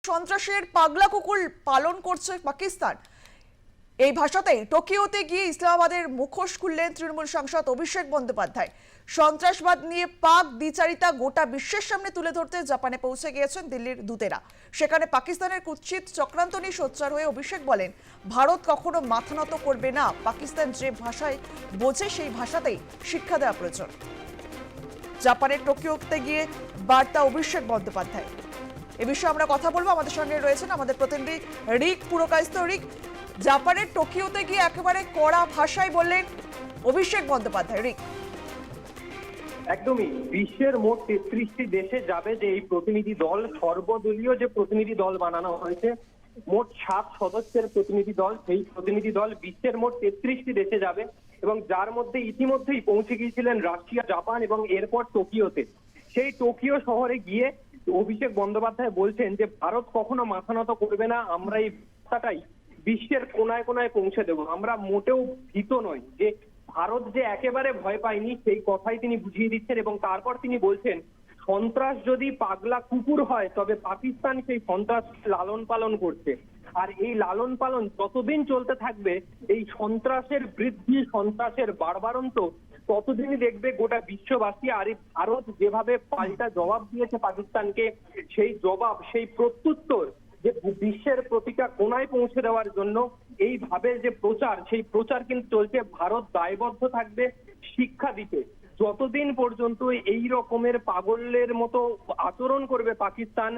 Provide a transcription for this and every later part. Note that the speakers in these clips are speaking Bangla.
সন্ত্রাসের পাগলা কুকুর পালন করছে পাকিস্তান। এই ভাষাতেই টোকিওতে গিয়ে ইসলামাবাদের মুখোশ খুললেন তৃণমূল সাংসদ অভিষেক বন্দ্যোপাধ্যায়। সন্ত্রাসবাদ নিয়ে পাক দ্বিচারিতা গোটা বিশ্বের সামনে তুলে ধরতে জাপানে পৌঁছে গিয়েছেন দিল্লির দূতেরা। সেখানে পাকিস্তানের কুৎসিত চক্রান্ত নিয়ে সোচ্চার হয়ে অভিষেক বলেন, ভারত কখনো মাথা নত করবে না। পাকিস্তান যে ভাষায় বোঝে সেই ভাষাতেই শিক্ষা দেওয়া প্রয়োজন। জাপানের টোকিওতে গিয়ে বার্তা অভিষেক বন্দ্যোপাধ্যায়। এ বিষয়ে আমরা কথা বলবো। আমাদের সঙ্গে রয়েছেন আমাদের প্রতিনিধি রিক পুরকায়স্থ। রিক, জাপানের টোকিওতে গিয়ে একেবারে কড়া ভাষায় বললেন অভিষেক বন্দ্যোপাধ্যায়। রিক, একদমই বিশ্বের মোট 33টি দেশে যাবে যে এই প্রতিনিধি দল, সর্বদলীয় যে প্রতিনিধি দল বানানো হয়েছে, মোট 7 সদস্যের প্রতিনিধি দল। সেই প্রতিনিধি দল বিশ্বের মোট 33টি দেশে যাবে এবং যার মধ্যে ইতিমধ্যেই পৌঁছে গিয়েছিলেন রাশিয়া, জাপান এবং এরপর টোকিওতে। সেই টোকিও শহরে গিয়ে অভিষেক বন্দ্যোপাধ্যায় বলছেন যে ভারত কখনো মাথা নত করবে না। আমরা এই বার্তাটাই বিশ্বের কোনায় কোনায় পৌঁছে দেব। আমরা মোটেও ভীত নই, যে ভারত যে একেবারে ভয় পায়নি সেই কথাই তিনি বুঝিয়ে দিচ্ছেন। এবং তারপর তিনি বলছেন, সন্ত্রাস যদি পাগলা কুকুর হয় তবে পাকিস্তান সেই সন্ত্রাস লালন পালন করছে। আর এই লালন পালন যতদিন চলতে থাকবে, এই সন্ত্রাসের বৃদ্ধি, সন্ত্রাসের বাড়বাড়ন্ত ততদিনই দেখবে গোটা বিশ্ববাসী। আর ভারত যেভাবে পাল্টা জবাব দিয়েছে পাকিস্তানকে, সেই জবাব, সেই প্রত্যুত্তর যে বিশ্বের প্রতিটা কোনায় পৌঁছে দেওয়ার জন্য এইভাবে যে প্রচার, সেই প্রচার কিন্তু চলছে। ভারত দায়বদ্ধ থাকবে শিক্ষা দিতে। যতদিন পর্যন্ত এই রকমের পাগলের মতো আচরণ করবে পাকিস্তান,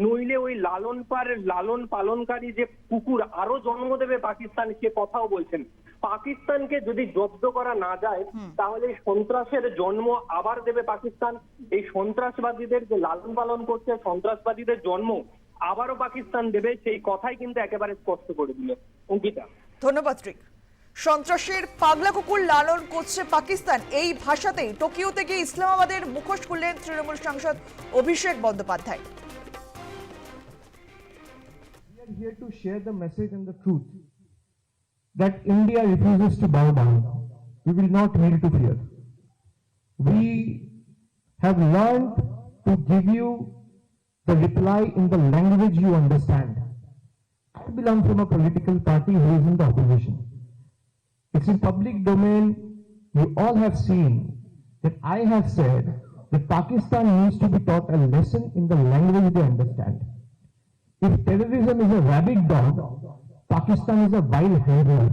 নইলে ওই লালন পালনকারী যে কুকুর আরো জন্ম দেবে পাকিস্তান, সে কথাও বলছেন। পাকিস্তানকে যদি জব্দ করা না যায় তাহলে সন্ত্রাসের জন্ম আবার দেবে পাকিস্তান। এই সন্ত্রাসবাদীদের যে লালন পালন করছে, সন্ত্রাসবাদীদের জন্ম আবারও পাকিস্তান দেবে, সেই কথাই কিন্তু একেবারে স্পষ্ট করে দিল অঙ্কিতা। ধন্যবাদ রিক। সন্ত্রাসের পাগলা কুকুর লালন করছে পাকিস্তান, এই ভাষাতেই টোকিওতে গিয়ে ইসলামাবাদের মুখোশ খুললেন তৃণমূল সাংসদ Abhishek Bandyopadhyay. We are here to share the message and the truth that India refuses to bow down. We will not kneel to fear. We have learned to give you the reply in the language you understand. I belong from a political party who is in the opposition. It's in public domain. You all have seen that I have said that Pakistan needs to be taught a lesson in the language they understand. If terrorism is a rabid dog, Pakistan is a wild handler.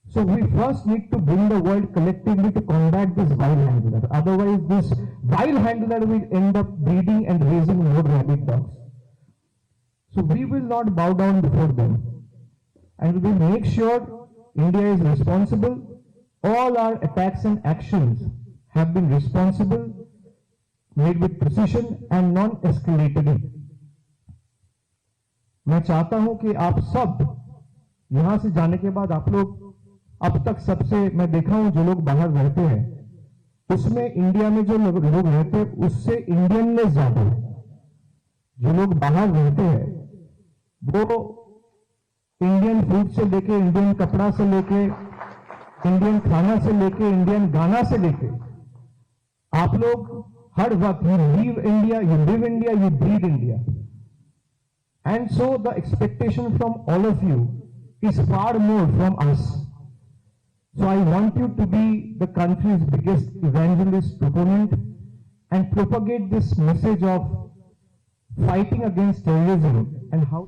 So we first need to bring the world collectively to combat this wild handler. Otherwise, this wild handler will end up breeding and raising more rabid dogs. So we will not bow down before them. And we will make sure India is responsible. All our attacks and actions have been responsible, made with precision and non-escalatory. मैं चाहता हूं कि आप सब यहां से जाने के बाद आप लोग, अब तक सबसे मैं देखा हूं जो लोग बाहर रहते हैं, उसमें इंडिया में जो लोग रहते हैं उससे इंडियन में ज्यादा जो लोग बाहर रहते हैं वो इंडियन फूड से लेके, इंडियन कपड़ा से लेके, इंडियन खाना से लेके, इंडियन गाना से लेके, आप लोग हर वक्त you live India, you breed India. And so the expectation from all of you is far more from us. So I want you to be the country's biggest evangelist, proponent, and propagate this message of fighting against terrorism and how